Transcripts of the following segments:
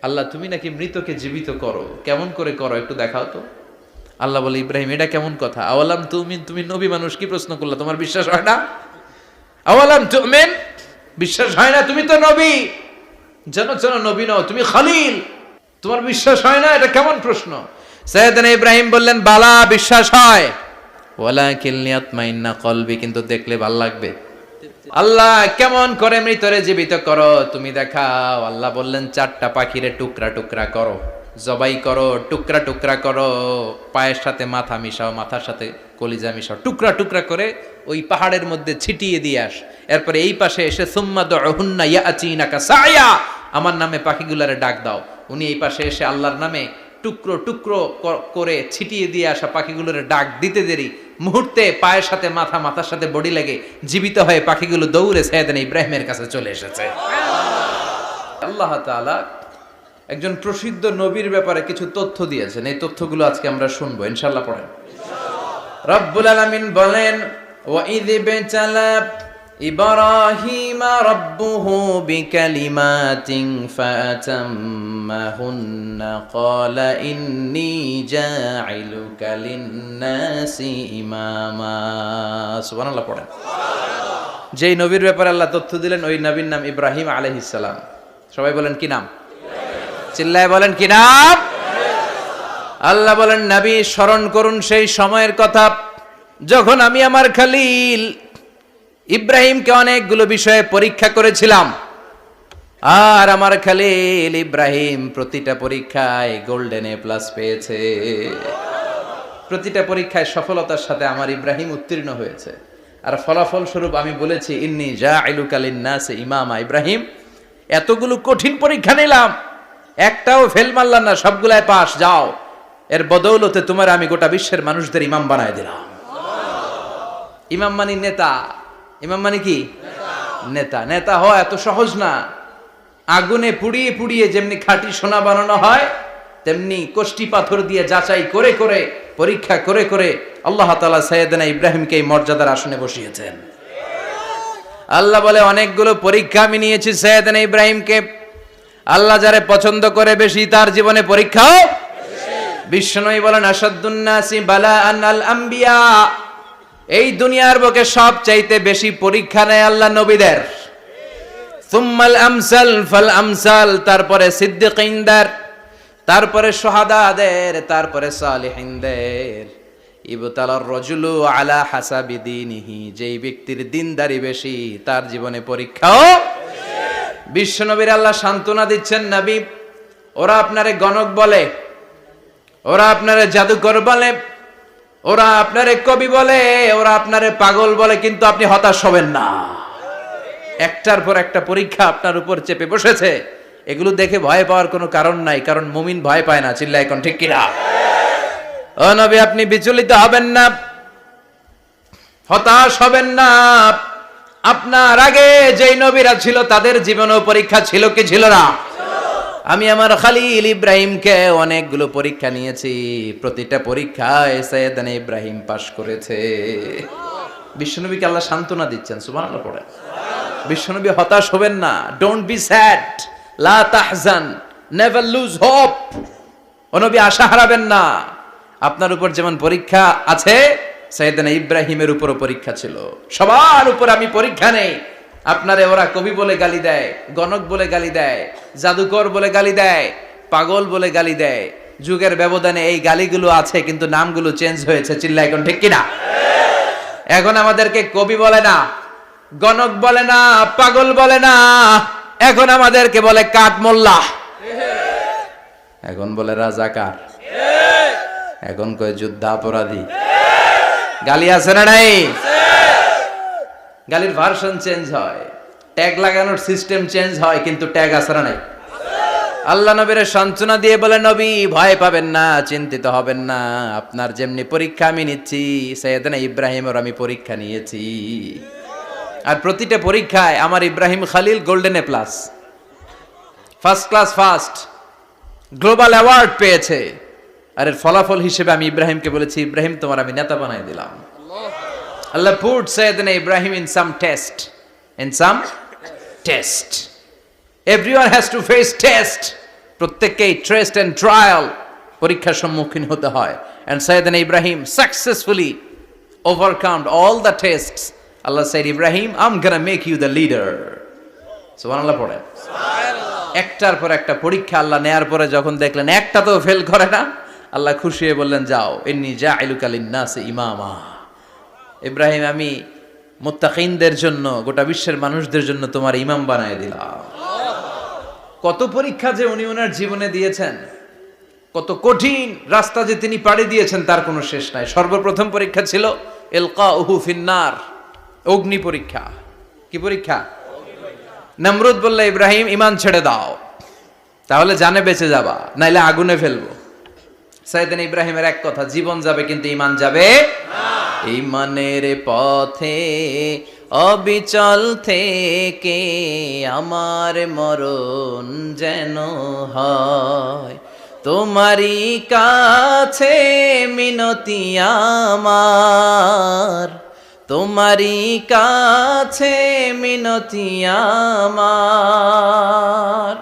আল্লাহ তুমি নাকি মৃতকে জীবিত করো, কেমন করে করো একটু দেখাও তো। আল্লাহ বলে, ইব্রাহিম এটা কেমন কথা? আওয়ালাম তুমিন, তুমি নবী মানুষ কি প্রশ্ন করলা, তোমার বিশ্বাস হয় না? আওয়ালাম তুমিন, বিশ্বাস হয় না? তুমি তো নবী, জানো জানো নবী নও, তুমি খলিল, তোমার বিশ্বাস হয় না? এটা কেমন প্রশ্ন? সাইয়েদনা ইব্রাহিম বললেন, বালা বিশ্বাস হয়, ওয়ালাকিন লিয়াতমাইন্না কলবি, কিন্তু দেখলে ভাল লাগবে। আল্লাহ কেমন করে মৃতরে জীবিত করো তুমি দেখাও। আল্লাহ বললেন, 4টা পাখিরে টুকরা টুকরা করো, জবাই করো, টুকরা টুকরা করো, পায়ের সাথে মাথা মিশাও, মাথার সাথে কলিজা মিশাও, টুকরা টুকরা করে ওই পাহাড়ের মধ্যে ছিটিয়ে দিয়ে আস। এরপরে এই পাশে এসে সুম্মা দুহুন্না ইয়াতিনাকা সায়া, আমার নামে পাখিগুলারে ডাক দাও। উনি এই পাশে এসে আল্লাহর নামে টুকরো টুকরো করে ছিটিয়ে দিয়ে আসা পাখিগুলোর ডাক দিতে দেরি, মুহূর্তে পায়ের সাথে মাথা, মাথার সাথে বডি লেগে জীবিত হয়ে পাখিগুলো দৌড়ে সাইয়েদনা ইব্রাহিমের কাছে চলে এসেছে। আল্লাহ তাআলা একজন প্রসিদ্ধ নবীর ব্যাপারে কিছু তথ্য দিয়েছেন, এই তথ্যগুলো আজকে আমরা শুনবো ইনশাআল্লাহ। পড়েন। রব্বুল আলামিন বলেন, ওয়া ইয বিতালা ইব্রাহিমা রাব্বুহু বিকালিমাতিন ফাতাম্মাহুন্না ক্বালা ইন্নী জাইলুকা লিন-নাসি ইমামা। সুবহানাল্লাহ পড়েন। যেই নবীর ব্যাপারে আল্লাহ তথ্য দিলেন ওই নবীর নাম ইব্রাহিম আলাইহিস সালাম। সবাই বলেন কি নাম? চিল্লায় বলেন কি নাম? আল্লাহ বলেন, নবী স্মরণ করুন সেই সময়ের কথা যখন আমি আমার খলিল ইব্রাহিমকে অনেকগুলো বিষয়ে পরীক্ষা করেছিলাম, আর আমার খলিল ইব্রাহিম প্রতিটা পরীক্ষায় গোল্ডেন এ প্লাস পেয়েছে। প্রতিটা পরীক্ষায় সফলতার সাথে আমার ইব্রাহিম উত্তীর্ণ হয়েছে। আর ফলাফল স্বরূপ আমি বলেছি, ইন্নী জাইলুকা লিন-নাসি ইমামা। ইব্রাহিম, এতগুলো কঠিন পরীক্ষা নিলাম, একটাও ফেল মারলাম না, সবগুলাই পাস। যাও, এর বদৌলতে তোমার আমি গোটা বিশ্বের মানুষদের ইমাম বানায় দিলাম। ইমাম মানে নেতা। ইমাম মানে কি? নেতা। নেতা হওয়া এত সহজ না। আগুনে পুড়িয়ে পুড়িয়ে যেমনি খাঁটি সোনা বানানো হয়, তেমনি কষ্টি পাথর দিয়ে যাচাই করে করে, পরীক্ষা করে করে আল্লাহ তাআলা সাইয়েদনা ইব্রাহিমকে এই মর্যাদার আসনে বসিয়েছেন। আল্লাহ বলে, অনেকগুলো পরীক্ষা আমি নিয়েছি সাইয়েদনা ইব্রাহিমকে। আল্লাহ যারে পছন্দ করে বেশি, তার জীবনে পরীক্ষাও বিশ্বনবী বলেন, আসাদ্দুন নাসি বালাআন আল আম্বিয়া। এই দুনিয়ার বুকে সব চাইতে বেশি পরীক্ষা নেয় আল্লাহ নবীদের। সুম্মাল আমসাল ফাল আমসাল, তারপরে সিদ্দিকিনদের, তারপরে শুহাদাদের, তারপরে সালিহিনদের। ইবতালার রাজুলু আলা হাসাবি দীনিহি, যেই ব্যক্তির দিনদারি বেশি তার জীবনে পরীক্ষাও। বিশ্বনবীর আল্লাহ সান্ত্বনা দিচ্ছেন, নবী ওরা আপনারে গণক বলে, ওরা আপনারে জাদুকর বলে, ওরা আপনারে কবি বলে, ওরা আপনারে পাগল বলে, কিন্তু আপনি হতাশ হবেন না। একটার পর একটা পরীক্ষা আপনার উপর চেপে বসেছে, এগুলো দেখে ভয় পাওয়ার কোনো কারণ নাই, কারণ মুমিন ভয় পায় না। চিল্লায় এখন ঠিক কিনা? ও নবী, আপনি বিচলিত হবেন না, হতাশ হবেন না। আপনার আগে যেই নবীরা ছিল তাদের জীবনেও পরীক্ষা ছিল কি ছিল না? আমি আমার খলিল ইব্রাহিমকে অনেকগুলো পরীক্ষা নিয়েছি, প্রতিটা পরীক্ষায় সাইয়েদনা ইব্রাহিম পাশ করেছে। বিশ্বনবীকে আল্লাহ সান্ত্বনা দিচ্ছেন। সুবহানাল্লাহ পড়ে। বিশ্বনবী হতাশ হবেন না। ডোন্ট বি স্যাড, লা তাহজান, নেভার লুজ হোপ। ও নবী, আশা হারাবেন না। আপনার উপর যেমন পরীক্ষা আছে, সাইয়েদনা ইব্রাহিমের উপরও পরীক্ষা ছিল। সবার উপর আমি পরীক্ষা নেই। আপনারে ওরা কবি বলে গালি দেয়, গণক বলে গালি দেয়, জাদুকর বলে গালি দেয়, পাগল বলে গালি দেয়। যুগের ব্যবধানে এই গালিগুলো আছে, কিন্তু নামগুলো চেঞ্জ হয়েছে। চিল্লা এখন ঠিক কিনা? এখন আমাদেরকে কবি বলে না, গণক বলে না, পাগল বলে না, এখন আমাদেরকে বলে কাঠ মোল্লা, এখন বলে রাজাকার, এখন কয় যুদ্ধাপরাধী। গালি আছে না নাই? গালির ভার্সন চেঞ্জ হয়, ট্যাগ লাগানোর সিস্টেম চেঞ্জ হয়, কিন্তু ট্যাগ আছে না নাই? আল্লাহ নবীর সান্ত্বনা দিয়ে বলে, নবী ভয় পাবেন না, চিন্তিত হবেন না। আপনার যেমনি পরীক্ষা আমি নিচ্ছি, সাইয়েদনা ইব্রাহিমের আমি পরীক্ষা নিয়েছি। আর প্রতিটা পরীক্ষায় আমার Ibrahim Khalil golden A plus, first class first, global award পেয়েছে। আর এর ফলাফল হিসেবে আমি ইব্রাহিমকে বলেছি, ইব্রাহিম তোমার আমি নেতা বানাই দিলাম। Allah put Sayyidina Ibrahim in some test. In some test. Everyone has to face test. প্রত্যেককেই টেস্ট এন্ড ট্রায়াল, পরীক্ষার সম্মুখীন হতে হয়। এন্ড সাইয়েদনা ইব্রাহিম successfully overcome all the tests. Allah said, Ibrahim, I'm gonna make you the leader. সুবহানাল্লাহ পড়েন। একটার পর একটা পরীক্ষা আল্লাহ নেয়ার পরে যখন দেখলেন একটা তো ফেল করে না, আল্লাহ খুশি হয়ে বললেন, যাও, ইন্নী জাইলুকা লিন-নাসি ইমামা। ইব্রাহিম, আমি মুত্তাকিনদের জন্য, গোটা বিশ্বের মানুষদের জন্য তোমার ইমাম বানায় দিলাম। কত পরীক্ষা যে উনি ওনার জীবনে দিয়েছেন, কত কঠিন রাস্তা যে তিনি পাড়ি দিয়েছেন তার কোনো শেষ নাই। সর্বপ্রথম পরীক্ষা ছিল ইলকাউহু ফিন্নার, অগ্নি পরীক্ষা। কি পরীক্ষা? নমরুদ বলল, ইব্রাহিম ঈমান ছেড়ে দাও, তাহলে জানে বেঁচে যাবা, নাইলে আগুনে ফেলবো। সাইয়েদনা ইব্রাহিমের এক কথা, জীবন যাবে কিন্তু ঈমান যাবে না। ঈমানের পথে অবিচল থেকে আমার মরণ যেন হয়, তোমারই কাছে মিনতি আমার, তোমারই কাছে মিনতি আমার।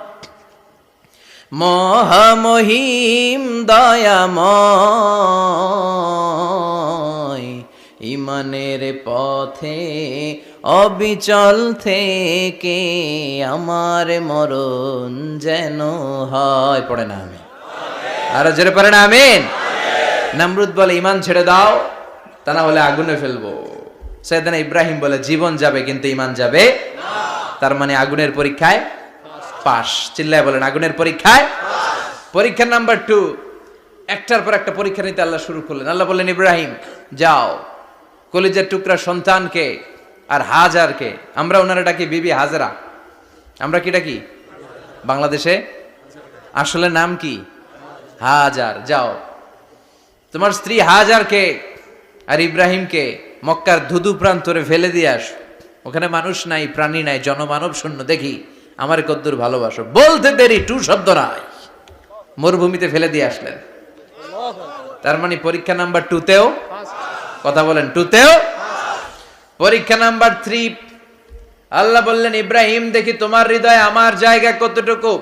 মহামহিম দয়াময়, ঈমানের পথে অবিচল থেকে আমার মরণ যেন হয়। পড়ে না আমি আরো জোরে পড়ে না আমিন। নমরুদ বলে, ঈমান ছেড়ে দাও, তা না হলে আগুনে ফেলবো। সাইয়েদনা ইব্রাহিম বলে, জীবন যাবে কিন্তু ঈমান যাবে না। তার মানে আগুনের পরীক্ষায় পাস। চিল্লায় বলেন, আগুনের পরীক্ষায় পরীক্ষা নাম্বার 2। একটার পর একটা পরীক্ষা নিতে আল্লাহ শুরু করলেন। আল্লাহ বললেন, ইব্রাহিম যাও, কলিজার টুকরা সন্তানকে আর হাজারকে, আমরা ওনারা ডাকি বিবি হাজরা, আমরা কি ডাকি বাংলাদেশে, আসলে নাম কি হাজার, যাও তোমার স্ত্রী হাজারকে আর ইব্রাহিমকে মক্কার ধুধু প্রান্তরে ফেলে দিয়ে আস। ওখানে মানুষ নাই, প্রাণী নাই, জনমানব শূন্য, দেখি আমার কদ্দুর ভালোবাসো। বলতে দেরি, টু শব্দ নাই, মরুভূমিতে ফেলে দিয়ে আসলেন। তার মানে পরীক্ষা নাম্বার 2তেও, কথা বলেন, 2তেও। পরীক্ষা নাম্বার 3, আল্লাহ বললেন, ইব্রাহিম দেখি তোমার হৃদয়ে আমার জায়গা কতটুকু,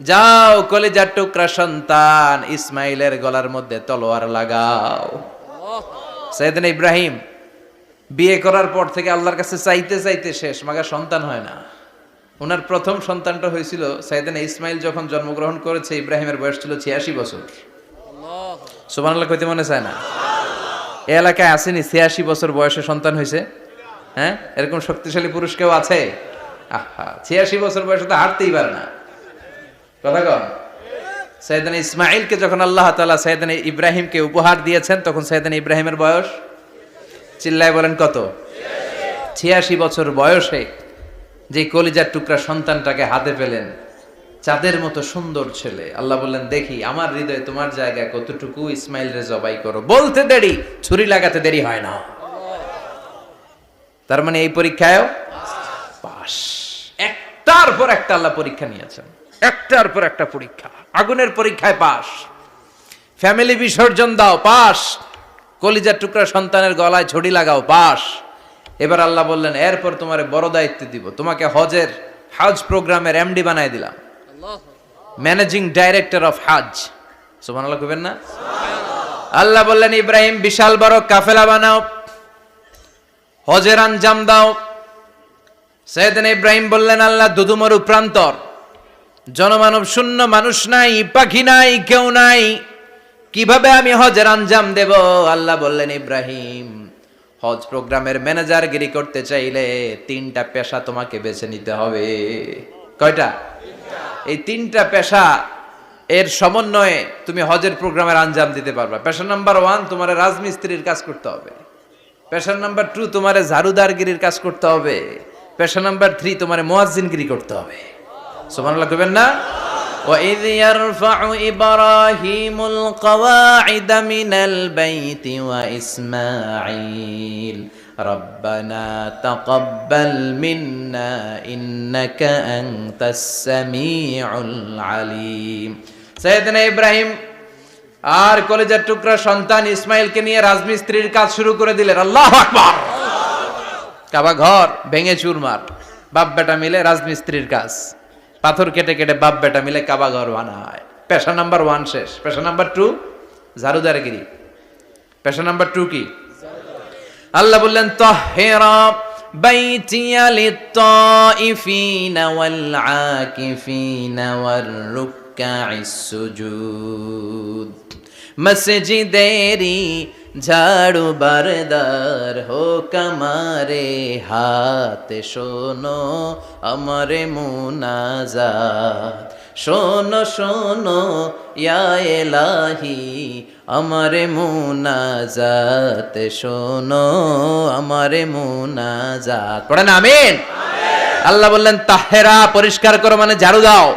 যাও কলিজার টুকরা সন্তান ইসমাইলের গলার মধ্যে তলোয়ার লাগাও। সাইয়েদনা ইব্রাহিম বিয়ে করার পর থেকে আল্লাহর কাছে চাইতে চাইতে শেষ, মাগা সন্তান হয় না। ওনার প্রথম সন্তানটা হয়েছিল সাইয়েদনা ইসমাইল যখন জন্মগ্রহণ করেছে, ইব্রাহিমের বয়স ছিল 86 বছর। সুবহানাল্লাহ কইতে মনে চায় না? এই এলাকায় আসেনি 86 বছর বয়সে সন্তান হয়েছে? হ্যাঁ, এরকম শক্তিশালী পুরুষ কেউ আছে? আহা, 86 বছর বয়সে তো হাঁটতেই পারে না। কথা কন। সাইয়েদনা ইসমাইলকে যখন আল্লাহ তাআলা সাইয়েদনা ইব্রাহিমকে উপহার দিয়েছেন, তখন সাইয়েদনা ইব্রাহিমের বয়স, চিল্লায় বলেন কত? 86 বছর বয়সে যে কলিজার টুকরা সন্তানটাকে হাতে পেলেন, চাঁদের মতো সুন্দর ছেলে। আল্লাহ বললেন, দেখি আমার হৃদয়ে তোমার জায়গা কতটুকু, ইসমাইল রে জবাই করো। বলতে দেরি, ছুরি লাগাতে দেরি হয় না। তার মানে এই পরীক্ষায়ও পাস। একটার পর একটা আল্লাহ পরীক্ষা নিয়েছেন, একটার পর একটা পরীক্ষা। আগুনের পরীক্ষায় পাস, ফ্যামিলি বিসর্জন দাও, পাস। কলিজার টুকরা সন্তানের গলায় ছড়ি লাগাও, পাস। এবার আল্লাহ বললেন, এরপর তোমার বড় দায়িত্ব দিব, তোমাকে হজ প্রোগ্রামের এমডি বানায় দিলাম, ম্যানেজিং ডাইরেক্টর অফ হজ। সুবহানাল্লাহ কইবেন না? আল্লাহ বললেন, ইব্রাহিম বিশাল বড় কাফেলা বানাও, হজের আঞ্জাম দাও। সাইয়েদনা ইব্রাহিম বললেন, আল্লাহ দুদুমরু প্রান্তর, জনমানব শূন্য, মানুষ নাই, পাখি নাই, কেউ নাই, কিভাবে আমি হজের আঞ্জাম দেব? আল্লাহ বললেন, ইব্রাহিম হজ প্রোগ্রামের ম্যানেজারগিরি করতে চাইলে 3টা পেশা তোমাকে বেছে নিতে হবে। কয়টা? এই 3টা পেশা এর সমন্বয়ে তুমি হজের প্রোগ্রামের আঞ্জাম দিতে পারবা। পেশা নাম্বার 1, তোমার রাজমিস্ত্রির কাজ করতে হবে। পেশা নাম্বার 2, তোমার ঝাড়ুদারগিরির কাজ করতে হবে। পেশা নাম্বার 3, তোমার মুয়াজ্জিনগিরি করতে হবে। সুবহানাল্লাহ কইবেন না? وَإِذْ يَرْفَعُ إِبْرَاهِيمُ الْقَوَاعِدَ مِنَ الْبَيْتِ وَإِسْمَاعِيلُ رَبَّنَا تَقَبَّلْ مِنَّا إِنَّكَ أَنْتَ السَّمِيعُ الْعَلِيمُ। সাইয়েদনা ইব্রাহিম আর কলিজার টুকরা সন্তান ইসমাইলকে নিয়ে রাজমিস্ত্রির কাজ শুরু করে দিলেন। আল্লাহু আকবার! কাবা ঘর ভেঙে চুরমার, বাপ বেটা মিলে রাজমিস্ত্রির কাজ। পাথর কেটে কেটে বাপ বেটা মিলে কাবা ঘর বানায়। পেশা নাম্বার 1 শেষ। পেশা নাম্বার 2 ঝাড়ুদারগিরি। পেশা নাম্বার 2 কি? আল্লাহ বললেন তাহহিরা বাইতিয়া লিত-তাইফিনা ওয়াল আকিফিনা ওয়ার রুকআইস সুজুদ। মসজিদেরি ঝাড়ু বারদার হোক আমারে হাত, শোনো আমারে মুনাজাত। শোনো শোনো ইয়া ইলাহি আমারে মুনাজাত, শোনো আমারে মুনাজাত। পড়েন আমিন। আল্লাহ বললেন তাহেরা পরিষ্কার করো মানে ঝাড়ু দাও,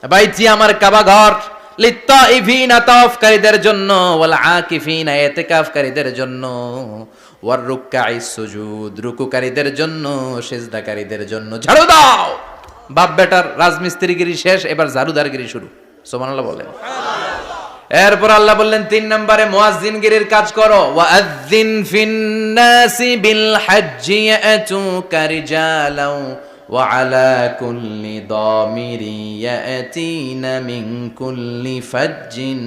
বাইতি আমার কাবা ঘর, লিত্তাইফিনা তাওয়াফকারীদের জন্য, ওয়াল আকিফিনা ইতিকাফকারীদের জন্য, ওয়ার রুকআইস সুজুদ রুকুকারীদের জন্য, সিজদাকারীদের জন্য। ঝাড়ু দাও। বাপ বেটার রাজমিস্ত্রিগিরি শেষ, এবার ঝাড়ুদারগিরি শুরু। সুবহানাল্লাহ বলেন। এরপর আল্লাহ বললেন 3 নম্বরে মুয়াজ্জিনগিরির কাজ করো। ওয়াআযিন ফিন-নাসি বিল হজ্জি ইয়াতুকা রিজালাও ওয়া আলা কুল্লি দামিরি ইয়াতিনা মিন কুল্লি ফাজ্জিন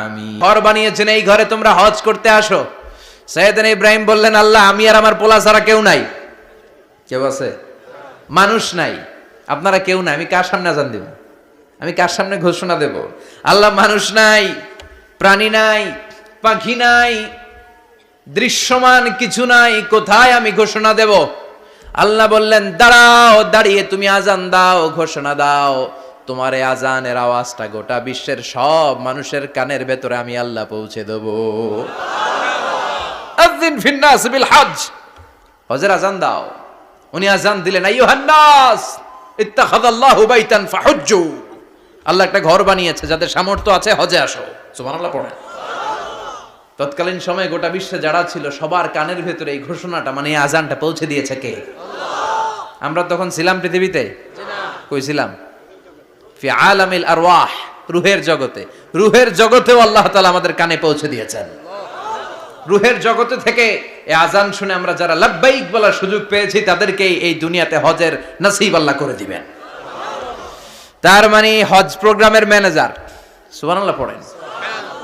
আমিক। ঘর বানিয়েছেন, এই ঘরে তোমরা হজ করতে আসো। সাইয়েদনা ইব্রাহিম বললেন আল্লাহ আমি আর আমার পোলা ছাড়া কেউ নাই। কেউ আছে? মানুষ নাই, আপনারা কেউ নাই, আমি কার সামনে আযান দেব? আমি কার সামনে ঘোষণা দেব? আল্লাহ মানুষ নাই, প্রাণী নাই, পাখি নাই, দৃশ্যমান কিছু নাই, কোথায় আমি ঘোষণা দেব? আল্লাহ বললেন দাঁড়াও, দাঁড়িয়ে তুমি আজান দাও, ঘোষণা দাও। তোমার এই আজানের আওয়াজটা গোটা বিশ্বের সব মানুষের কানের ভেতরে আমি আল্লাহ পৌঁছে দেব। আযিন ফিন-নাস বিল হজ, হজের আজান দাও। উনি আজান দিলেন আইয়ুহান নাস ইত্তাখাযাল্লাহু বাইতান ফাহুজ্জু। আল্লাহ একটা ঘর বানিয়েছে, যাদের সামর্থ্য আছে হজে আসো। সুবহানাল্লাহ পড়েন। তৎকালীন সময়ে গোটা বিশ্বে যারা ছিল সবার কানের ভেতরে এই ঘোষণাটা মানে এই আজানটা পৌঁছে দিয়েছে কে? আল্লাহ। আমরা তখন ছিলাম পৃথিবীতে? কই ছিলাম? ফি আলামিল আরওয়াহ, রূহের জগতে। রূহের জগতেও আল্লাহ তাআলা আমাদের কানে পৌঁছে দিয়েছেন। রূহের জগতে থেকে এই আজান শুনে আমরা যারা লাব্বাইক বলার সুযোগ পেয়েছি তাদেরকে এই দুনিয়াতে হজের নসিব আল্লাহ করে দিবেন। তার মানে হজ প্রোগ্রামের ম্যানেজার। সুবহানাল্লাহ পড়েন।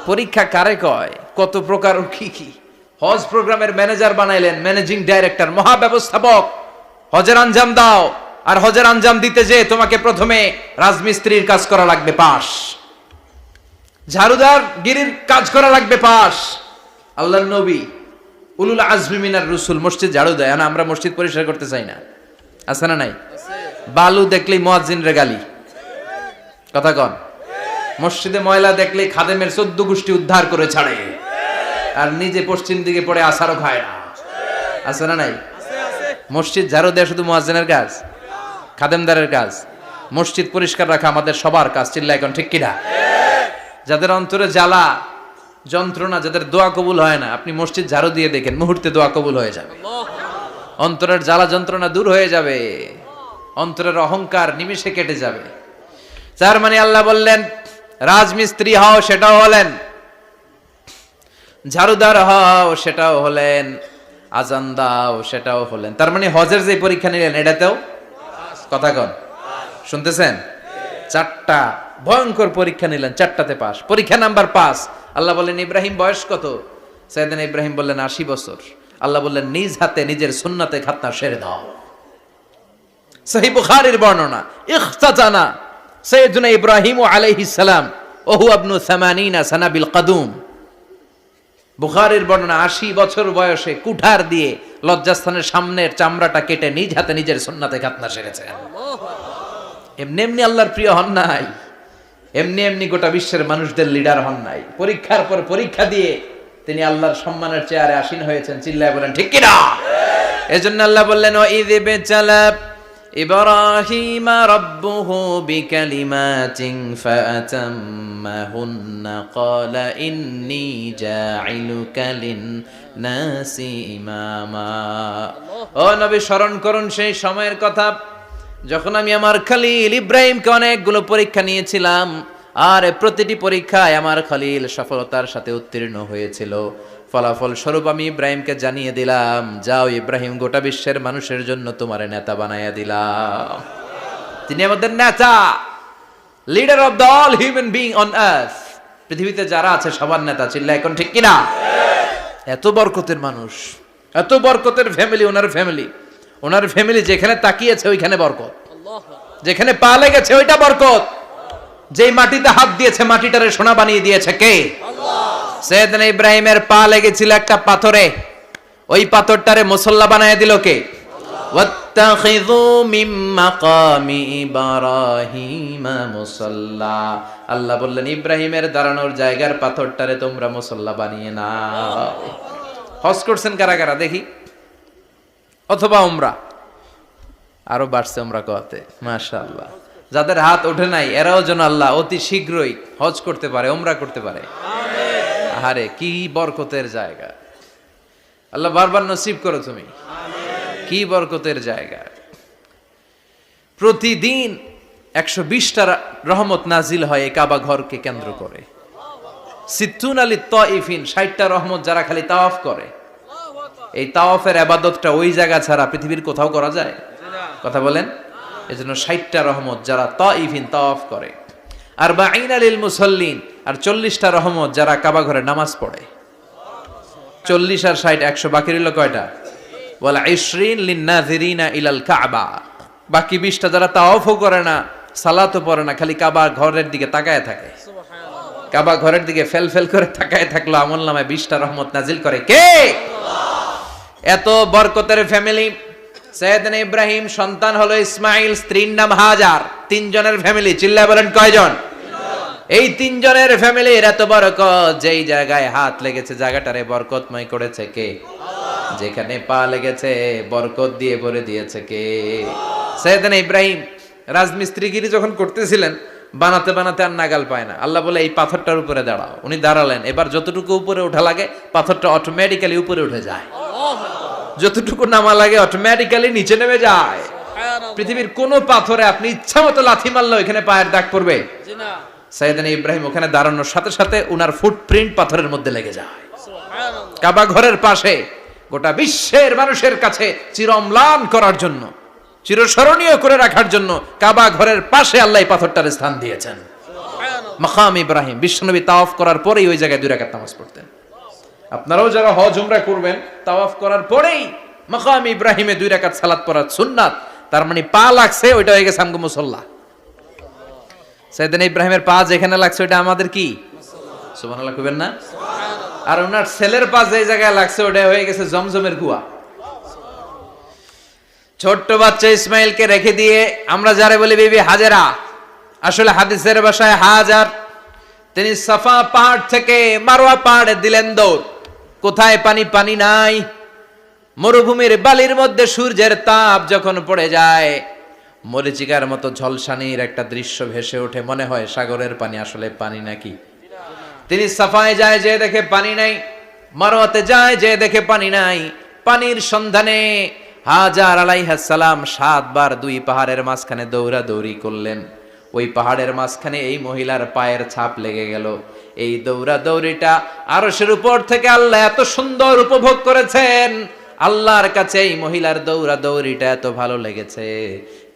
পরীক্ষা কারে কয়? কত প্রকার কি কি। হজ প্রোগ্রামের ম্যানেজার বানাইলেন, ম্যানেজিং ডাইরেক্টর, মহাব্যবস্থাপক। হজের আঞ্জাম দাও, আর হজের আঞ্জাম দিতে যে তোমাকে প্রথমে রাজমিস্ত্রির কাজ করা লাগবে পাস, ঝাড়ুদার গিরির কাজ করা লাগবে পাস। আল্লাহর নবী উলুল আজমি মিনার রাসূল মসজিদ ঝাড়ু দেয় না, আমরা মসজিদ পরিষ্কার করতে চাই না। আছে না নাই? বালু দেখলেই মুয়াজ্জিনরে গালি, কথা কন। মসজিদে ময়লা দেখলেই খাদেমের 14 গোষ্ঠী উদ্ধার করে ছাড়ে, আর নিজে পশ্চিম দিকে পড়ে আসারও খায় না। আছে না নাই? মসজিদ ঝাড়ু দেয়া শুধু মুয়াজ্জিনের কাজ? খাদেমদারের কাজ? মসজিদ পরিষ্কার রাখা আমাদের সবার কাজ। চিল্লা এখন ঠিক কিনা? যাদের অন্তরে জ্বালা যন্ত্রণা, যাদের দোয়া কবুল হয় না, আপনি মসজিদ ঝাড়ু দিয়ে দেখেন মুহূর্তে দোয়া কবুল হয়ে যাবে। অন্তরের জ্বালা যন্ত্রণা দূর হয়ে যাবে, অন্তরের অহংকার নিমিষে কেটে যাবে। তার মানে আল্লাহ বললেন রাজমিস্ত্রি হও, সেটাও হলেন, ঝাড়ুদার হও, সেটাও হলেন, আজান দাও, সেটাও হলেন। তার মানে হজের যে পরীক্ষা নিলেন এটাতেও কথা কন, শুনতেছেন? 4টা ভয়ঙ্কর পরীক্ষা নিলেন, 4টাতে পাস। পরীক্ষা নাম্বার 5। আল্লাহ বললেন ইব্রাহিম বয়স কত? সাইয়েদনা ইব্রাহিম বললেন 80 বছর। আল্লাহ বললেন নিজ হাতে নিজের সুন্নাতে খাতনা সেরে দাও। সহিহ বুখারীর বর্ণনা, ইখতাতানা সাইয়েদনা ইব্রাহিম আলাইহিস সালাম ওহু ইবনু 80 সানা বিল কদুম। বুখারীর বর্ণনা 80 বছর বয়সে কুঠার দিয়ে লজ্জাস্থানের সামনের চামড়াটা কেটে নিজ হাতে নিজের সুন্নাতে খাতনা সেরেছেন। এমনি এমনি আল্লাহর প্রিয় হন নাই, এমনি এমনি গোটা বিশ্বের মানুষদের লিডার হন নাই। পরীক্ষার পর পরীক্ষা দিয়ে তিনি আল্লাহর সম্মানের চেয়ারে আসীন হয়েছেন। চিল্লায় বলেন ঠিক কিনা? এজন্য আল্লাহ বললেন ওয়াইয ইবতালা ইব্রাহিমা রাব্বুহু বিকালিমাতিন ফাআতাম্মাহুন্না ক্বালা ইন্নী জাঈলুকা লিন-নাসি ইমামা। ও নবী স্মরণ করুন সেই সময়ের কথা যখন আমি আমার খলিল ইব্রাহিমকে অনেকগুলো পরীক্ষা নিয়েছিলাম, আর প্রতিটি পরীক্ষায় আমার খলিল সফলতার সাথে উত্তীর্ণ হয়েছিল। ফলাফল স্বরূপ আমি ইব্রাহিমকে জানিয়ে দিলাম, যাও ইব্রাহিম, গোটা বিশ্বের মানুষের জন্য তোমার নেতা বানাইয়া দিলাম। তিনি আমাদের নেতা, leader of the all human being on earth. পৃথিবীতে যারা আছে সবার নেতা, চিল্লা এখন ঠিক কিনা? এত বরকতের মানুষ, এত বরকতের ফ্যামিলি, ওনার ফ্যামিলি যেখানে তাকিয়েছে ওইখানে বরকত, যেখানে পা লেগেছে ওইটা বরকত। যেই মাটিতে হাত দিয়েছে মাটিটারে সোনা বানিয়ে দিয়েছে কে? সৈয়দনা ইব্রাহিমের পা লেগেছিল একটা পাথরে, ওই পাথরটারে মুসল্লা বানায় দিল কে? ওয়াত্তাখিযু মিন মাকামি ইব্রাহিমা মুসাল্লা। আল্লাহ বললেন ইব্রাহিমের দাঁড়ানোর জায়গার পাথরটারে তোমরা মুসল্লা বানিয়ে নাও। হজ করছেন কারা কারা দেখি, অথবা উমরা? আরো বাড়ছে উমরা করতে, মাশাআল্লাহ। যাদের হাত ওঠে নাই এরাও যেন আল্লাহ অতি শীঘ্রই হজ করতে পারে, উমরা করতে পারে। আহারে কি বরকতের জায়গা, আল্লাহ বারবার নসিব করো তুমি। কি বরকতের জায়গা। প্রতিদিন 120টা রহমত নাজিল হয় এই কাবা ঘরকে কেন্দ্র করে। সিত্তুন আলী তাইফিন, 60টা রহমত যারা খালি তাওয়াফ করে। এই তাওয়াফের ইবাদতটা ওই জায়গা ছাড়া পৃথিবীর কোথাও করা যায়? কথা বলেন। এজন্য 60টা রহমত যারা তাইফিন তাওয়াফ করে। আর বাঈনা লিল মুসাল্লিন, আর 40টা রহমত যারা কাবা ঘরে নামাজ পড়ে। 40 আর 60 100, বাকি রইল কয়টা? ওয়াল 20 লিন-নাযিরিনা ইলাল কাবা। বাকি 20টা যারা তাওয়াফও করে না, সালাতও পড়ে না, খালি কাবা ঘরের দিকে তাকায় থাকে। কাবা ঘরের দিকে ফেল ফেল করে তাকায় থাকলো, আমলনামায় 20টা রহমত নাজিল করে কে? এত বরকতের ফ্যামিলি। সৈয়দনা ইব্রাহিম সন্তান হলো ইসমাইল, স্ত্রীর নাম হাজার। 3 জনের ফ্যামিলি, চিল্লায় বলেন কয়জন? এই 3 জনের ফ্যামিলির এত বরকত, যেই জায়গায় হাত লেগেছে জায়গাটারে বরকতময় করেছে কে? যেখানে পা লেগেছে বরকত দিয়ে ভরে দিয়েছে কে? সৈয়দনা ইব্রাহিম রাজমিস্ত্রিগিরি যখন করতেছিলেন, বানাতে বানাতে আর নাগাল পায় না। আল্লাহ বলে এই পাথরটার উপরে দাঁড়াও। উনি দাঁড়ালেন, এবার যতটুকু উপরে ওঠা লাগে পাথরটা অটোমেটিক্যালি উপরে উঠে যায়, যতটুকু নামা লাগে অটোমেটিক্যালি নিচে নেমে যায়। পৃথিবীর কোন পাথরে আপনি ইচ্ছা মতো লাথি মারলে এখানে পায়ের দাগ পড়বে? সৈয়দনা ইব্রাহিম ওখানে দাঁড়ানোর সাথে সাথে উনার ফুটপ্রিন্ট পাথরের মধ্যে লেগে যায়। কাবা ঘরের পাশে গোটা বিশ্বের মানুষের কাছে চিরম্লান করার জন্য, চিরস্মরণীয় করে রাখার জন্য কাবা ঘরের পাশে আল্লাহ এই পাথরটার স্থান দিয়েছেন। মাকাম ইব্রাহিম। বিশ্বনবী তাওয়াফ করার পরেই ওই জায়গায় 2 রাকাত নামাজ পড়তেন। আপনারাও যারা হজ উমরা করবেন, তাওয়াফ করার পরেই মাকাম ইব্রাহিমে 2 রাকাত সালাত পড়া সুন্নাত। তার মানে পা লাগছে, ওইটা হয়ে গেছে আমগো মুসাল্লা। সৈয়দনা ইব্রাহিমের পা যেখানে লাগছে ওইটা আমাদের কি? সুবহানাল্লাহ কইবেন না? আর ওনার ছেলের পা যে জায়গায় লাগছে ওটা হয়ে গেছে জমজমের কুয়া। ছোট্ট বাচ্চা ইসমাইলকে রেখে দিয়ে আমরা যারে বলি বিবি হাজেরা, আসলে হাদিসের ভাষায় হাজার, তিনি সাফা পাহাড় থেকে মারওয়া পাহাড়ে দিলেন দৌড়। কোথায় পানি? পানি নাই। মরুভূমির বালির মধ্যে সূর্যের তাপ যখন পড়ে যায়, মরিচিকার মতো ঝলসানির একটা দৃশ্য ভেসে ওঠে, মনে হয় সাগরের পানি, আসলে পানি নাকি। তিনি সাফায় যায়, যে দেখে পানি নাই। মারওয়াতে যায়, যে দেখে পানি নাই। পানির সন্ধানে হাজার আলাইহিস সালাম 7 বার 2 পাহাড়ের মাঝখানে দৌড়াদৌড়ি করলেন। ওই পাহাড়ের মাঝখানে এই মহিলার পায়ের ছাপ লেগে গেল। এই দৌড়াদৌড়িটা আরশের উপর থেকে আল্লাহ এত সুন্দর উপভোগ করেছেন। আল্লাহর কাছে এই মহিলার দৌড়াদৌড়িটা এত ভালো লেগেছে,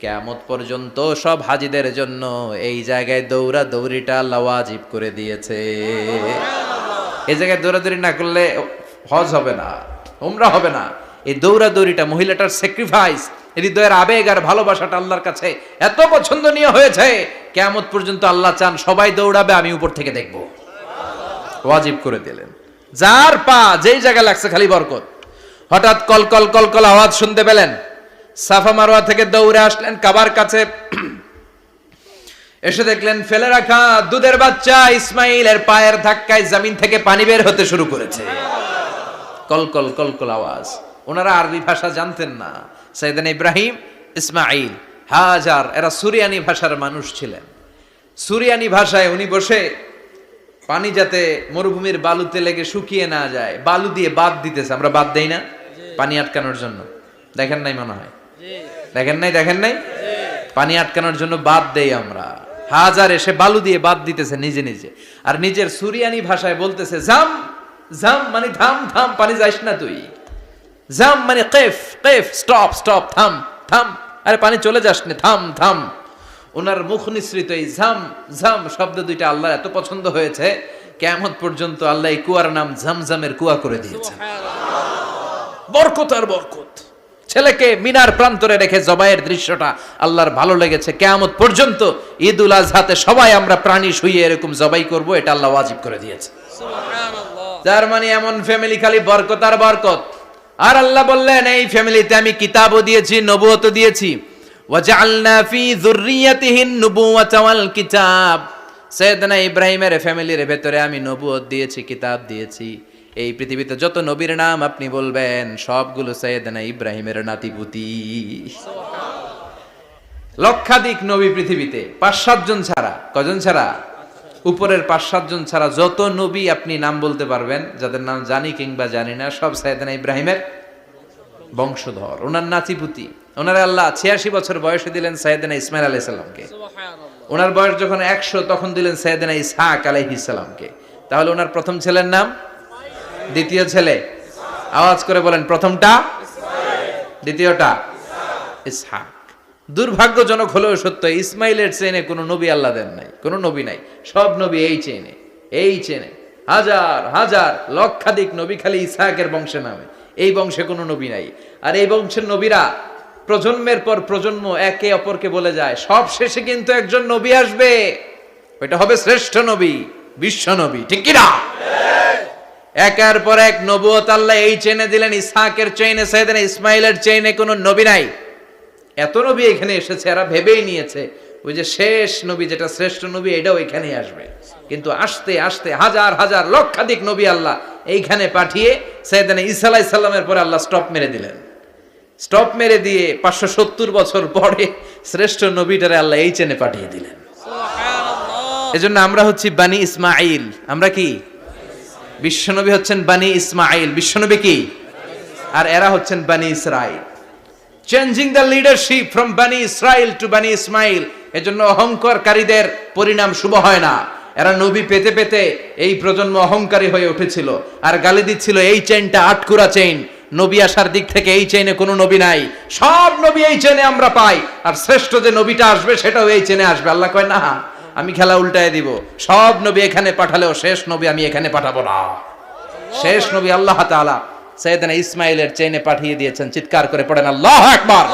কিয়ামত পর্যন্ত সব হাজীদের জন্য এই জায়গায় দৌড়াদৌড়িটা আল্লাহ ওয়াজিব করে দিয়েছে। এই জায়গায় দৌড়াদৌড়ি না করলে হজ হবে না, উমরা হবে না। এই দৌড়াদৌড়িটা, মহিলাটার স্যাক্রিফাইস, হৃদয়ের আবেগ আর ভালোবাসাটা আল্লাহর কাছে এত পছন্দনীয় হয়েছে, কিয়ামত পর্যন্ত আল্লাহ চান সবাই দৌড়াবে, আমি উপর থেকে দেখব। ওয়াজিব করে দিলেন। যার পা যেই জায়গায় লাগছে খালি বরকত। হঠাৎ কলকল কলকল আওয়াজ শুনতে পেলেন। সাফা মারওয়া থেকে দৌড়ে আসলেন কাবার কাছে। এসে দেখলেন ফেলে রাখা দুধের বাচ্চা ইসমাইলের পায়ের ধাক্কায় জমিন থেকে পানি বের হতে শুরু করেছে। কলকল কলকল আওয়াজ। ওনারা আরবি ভাষা জানতেন না। সৈয়দনা ইব্রাহিম, ইসমাইল, হাজার এরা সুরিয়ানি ভাষার মানুষ ছিলেন। সুরিয়ানি ভাষায় উনি বসে পানি যাতে মরুভূমির বালুতে লেগে শুকিয়ে না যায়, বালু দিয়ে বাঁধ দিতেছে। আমরা বাঁধ দেই না পানি আটকানোর জন্য? দেখেন নাই মনে হয়? দেখেন নাই? পানি আটকানোর জন্য বাঁধ দেই আমরা। হাজার এসে বালু দিয়ে বাঁধ দিতেছে নিজে নিজে, আর নিজের সুরিয়ানি ভাষায় বলতেছে জাম জাম, মানে থাম থাম, পানি যাইস না তুই। জাম মানে কেফ কেফ, স্টপ স্টপ, থাম থাম, আরে পানি চলে যাস না, থাম থাম। ওনার মুখ নিঃসৃত এই ঝাম ঝাম শব্দ দুইটা আল্লাহর এত পছন্দ হয়েছে, কিয়ামত পর্যন্ত আল্লাহ এই কুয়ার নাম ঝমঝমের কুয়া করে দিয়েছেন। বরকত আর বরকত। ছেলেকে মিনার প্রান্তরে রেখে জবাইয়ের দৃশ্যটা আল্লাহর ভালো লেগেছে। কিয়ামত পর্যন্ত ঈদুল আজহাতে সবাই আমরা প্রাণী শুইয়ে এরকম জবাই করব, এটা আল্লাহ ওয়াজিব করে দিয়েছে। তার মানে এমন ফ্যামিলি খালি বরকত আর বরকত। আর আল্লাহ বললেন এই ফ্যামিলিতে আমি কিতাবও দিয়েছি, নবুয়তও দিয়েছি। ওয়াজআলনা ফি যুররিয়াতিহিন নুবুওয়াতা ওয়াল কিতাব। সাইয়েদনা ইব্রাহিমের ফ্যামিলির ভেতরে আমি নবুয়ত দিয়েছি, কিতাব দিয়েছি। এই পৃথিবীতে যত নবীর নাম আপনি বলবেন সবগুলো সাইয়েদনা ইব্রাহিমের নাতিপুতি। লক্ষাধিক নবী পৃথিবীতে, 5-7 জন ছাড়া। কজন ছাড়া? উপরের 5-7 জন ছাড়া যত নবী আপনি নাম বলতে পারবেন, যাদের নাম জানি কিংবা জানি না, সব সাইয়েদনা ইব্রাহিমের বংশধর, ওনার নাতিপুতি। ওনারা আল্লাহ 86 বছর বয়সে দিলেন সাইয়েদনা ইসমাইল আলাইহিস সালামকে। ওনার বয়স যখন 100 তখন দিলেন সাইয়েদনা ইসহাক আলাইহিস সালামকে। তাহলে ওনার প্রথম ছেলের নাম, দ্বিতীয় ছেলে, আওয়াজ করে বলেন, প্রথমটা দ্বিতীয়টা ইসহাক। দুর্ভাগ্যজনক হলেও সত্য, ইসমাইলের চেনে কোনো নবী আল্লাহ দেন নাই, কোনো নবী নাই। সব নবী এই চেনে, এই চেনে। হাজার হাজার লক্ষাধিক নবী খালি ইসহাকের বংশে নামে, এই বংশে কোনো নবী নাই। আর এই বংশের নবীরা প্রজন্মের পর প্রজন্ম একে অপরকে বলে যায়, সব শেষে কিন্তু একজন নবী আসবে, ওইটা হবে শ্রেষ্ঠ নবী, বিশ্ব নবী। ঠিক কি না? একের পর এক নবুয়ত আল্লাহ এই চেনে দিলেন। ইসহাকের চেইনে, সাইয়েদনা ইসমাইলের চেইনে কোনো নবী নাই। এত নবী এখানে এসেছে, এরা ভেবেই নিয়েছে ওই যে শেষ নবী যেটা শ্রেষ্ঠ নবী এটাও এখানেই আসবে। কিন্তু আস্তে আস্তে হাজার হাজার লক্ষাধিক নবী আল্লাহ এইখানে পাঠিয়ে সাইয়েদনা ঈসা আলাইহিস সালামের পরে আল্লাহ স্টপ মেরে দিলেন। স্টপ মেরে দিয়ে 570 বছর পরে শ্রেষ্ঠ নবীটারে আল্লাহ এই চেনে পাঠিয়ে দিলেন। এজন্য আমরা হচ্ছি বানি ইসমাইল। আমরা কি? বিশ্বনবী হচ্ছেন বানি ইসমাইল। বিশ্বনবী কি? আর এরা হচ্ছেন বানি Israil. Changing the leadership from বানি ইসরাইল টু বানি ইসমাইল। এজন্য অহংকারকারীদের পরিণাম শুভ হয় না। এরা নবী পেতে পেতে এই প্রজন্ম অহংকারী হয়ে উঠেছিল আর গালি দিচ্ছিল এই চেইনটা আটকুরা চেইন, নবী আসার দিক থেকে এই চেইনে কোনো নবী নাই, সব নবী এই চেইনে আমরা পাই, আর শ্রেষ্ঠ যে নবীটা আসবে সেটাও এই চেইনে আসবে। আল্লাহ কয় না, আমি খেলা উল্টায় দিব, সব নবী এখানে পাঠালেও শেষ নবী আমি এখানে পাঠাবো না। শেষ নবী আল্লাহ তাআলা সাইয়েদনা ইসমাইলের চেইনে পাঠিয়ে দিয়েছেন। চিৎকার করে পড়েন আল্লাহু আকবার।